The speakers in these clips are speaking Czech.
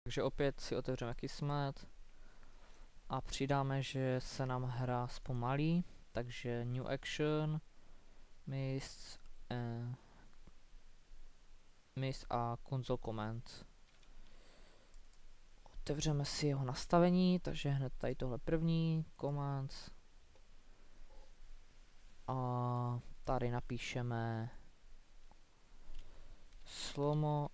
Takže opět si otevřeme Kismet a přidáme, že se nám hra zpomalí, takže New Action, Miss a Console Command. Otevřeme si jeho nastavení, takže hned tady tohle první, Commands. A tady napíšeme slomo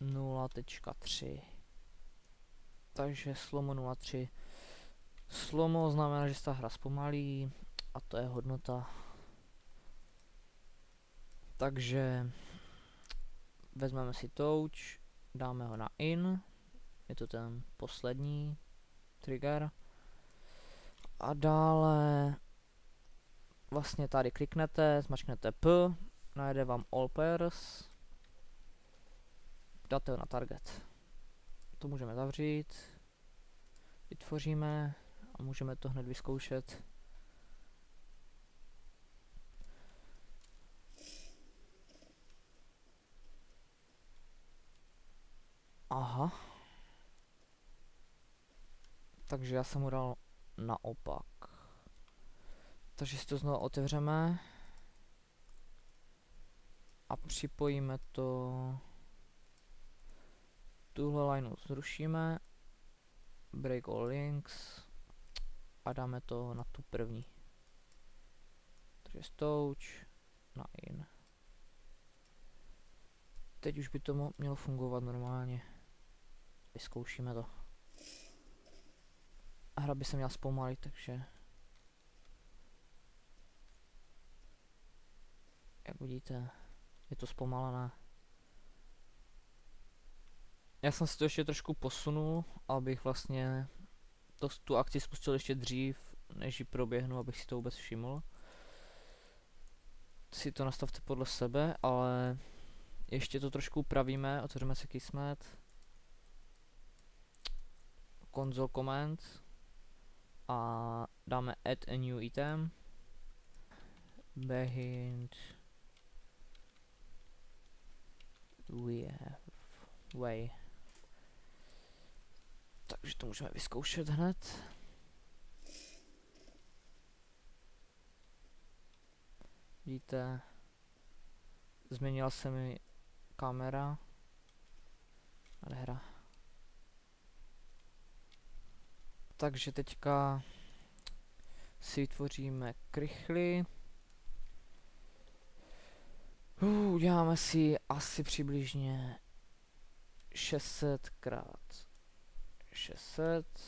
0.3. Takže slomo 0.3. Slomo znamená, že se ta hra zpomalí a to je hodnota. Takže vezmeme si touch, dáme ho na in, je to ten poslední trigger. A dále vlastně tady kliknete, zmačknete P, najde vám all players, dáte ho na target. To můžeme zavřít, vytvoříme a můžeme to hned vyzkoušet. Aha. Takže já jsem mu dal naopak. Takže si to znovu otevřeme. A připojíme to. Tuhle lineu zrušíme. Break all links. A dáme to na tu první. Takže touch na in. Teď už by to mělo fungovat normálně. Vyzkoušíme to. Hra by se měla zpomalit, takže jak vidíte, je to zpomalené. Já jsem si to ještě trošku posunul, abych vlastně tu akci spustil ještě dřív, než ji proběhnu, abych si to vůbec všiml. Si to nastavte podle sebe, ale ještě to trošku upravíme. Otevřeme si Kismet, Console Command a dáme add a new item, behind we have way. Takže to můžeme vyzkoušet hned. Vidíte, změnila se mi kamera a hra. Takže teďka si vytvoříme krychly. Uděláme si asi přibližně 600 krát 600.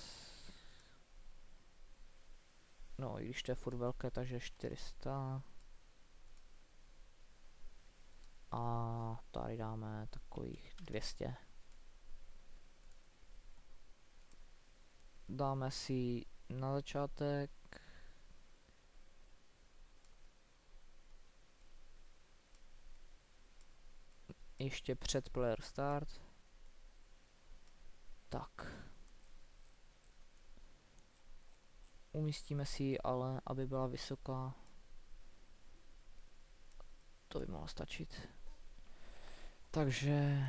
No, i když to je furt velké, takže 400. A tady dáme takových 200. Dáme si na začátek ještě před player start. Tak. Umístíme si ji ale, aby byla vysoká. To by mohlo stačit. Takže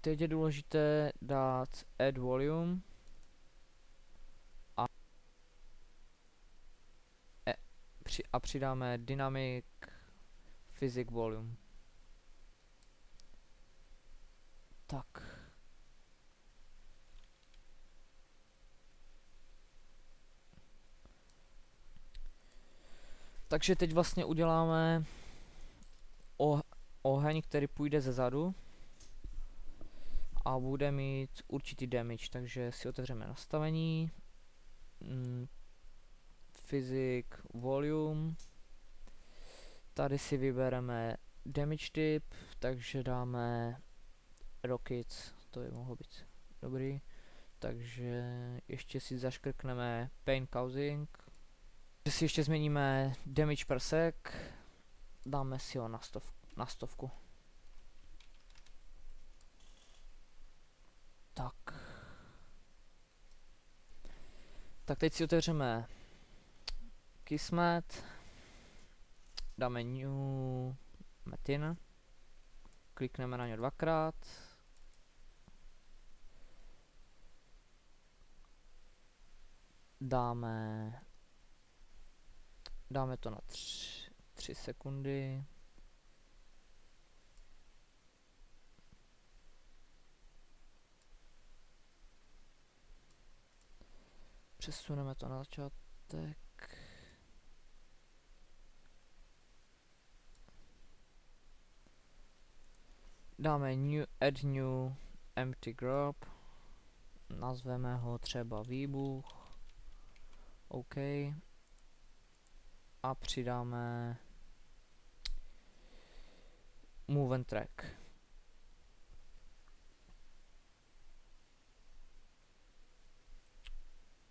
teď je důležité dát add volume a přidáme dynamic physics volume. Tak. Takže teď vlastně uděláme oheň, který půjde ze zadu a bude mít určitý damage, takže si otevřeme nastavení, physics volume, tady si vybereme damage typ, takže dáme rocket, to by mohlo být dobrý, takže ještě si zaškrkneme pain causing, že si ještě změníme damage per sec, dáme si ho na stovku. Tak teď si otevřeme Kismet, dáme new metin, klikneme na něj dvakrát, dáme to na 3 sekundy. Přesuneme to na začátek. Dáme add new empty grub. Nazveme ho třeba výbuch. OK. A přidáme move and track.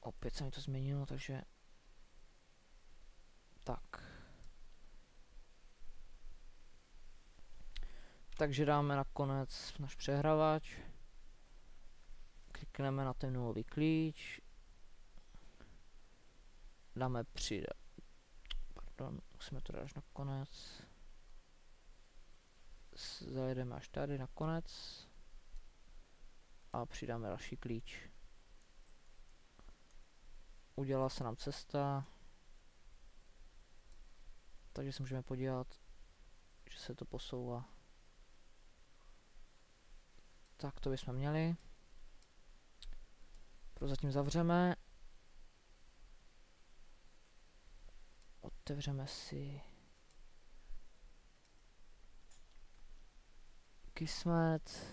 Opět se mi to změnilo, takže tak. Takže dáme nakonec náš přehrávač. Klikneme na ten nulový klíč. Dáme přidat. Pardon, musíme to dát až na konec. Zajedeme až tady na konec. A přidáme další klíč. Udělala se nám cesta. Takže se můžeme podívat, že se to posouvá. Tak to bychom měli. Prozatím zavřeme. Otevřeme si Kismet.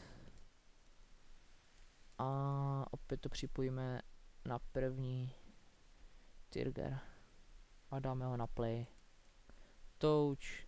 A opět to připojíme na první Tirger. A dáme ho na play. Touch.